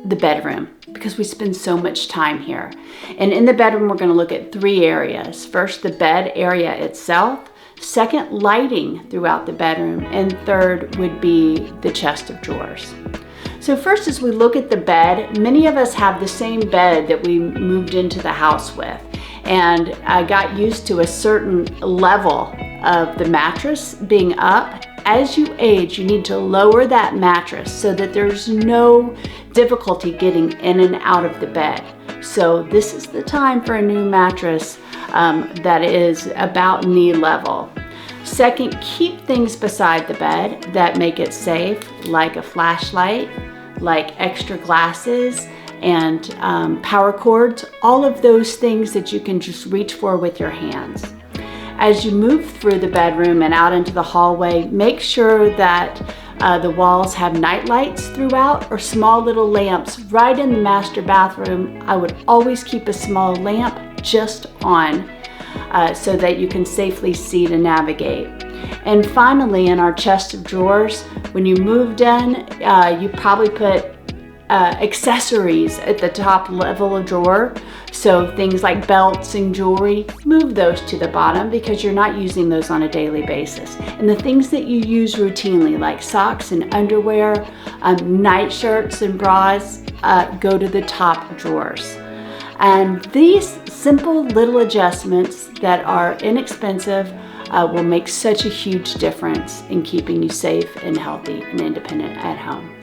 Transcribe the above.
the bedroom because we spend so much time here. And in the bedroom, we're going to look at 3 areas. First, the bed area itself. Second, lighting throughout the bedroom. And third would be the chest of drawers. So first, as we look at the bed, many of us have the same bed that we moved into the house with. And I got used to a certain level of the mattress being up. As you age, you need to lower that mattress so that there's no difficulty getting in and out of the bed. So this is the time for a new mattress that is about knee level. Second, keep things beside the bed that make it safe, like a flashlight, like extra glasses, and power cords, all of those things that you can just reach for with your hands. As you move through the bedroom and out into the hallway, make sure that the walls have night lights throughout or small little lamps right in the master bathroom. I would always keep a small lamp just on so that you can safely see to navigate. And finally, in our chest of drawers, when you moved in, you probably put accessories at the top level of drawer. So things like belts and jewelry, move those to the bottom because you're not using those on a daily basis. And the things that you use routinely, like socks and underwear, night shirts and bras, go to the top drawers. And these simple little adjustments that are inexpensive will make such a huge difference in keeping you safe and healthy and independent at home.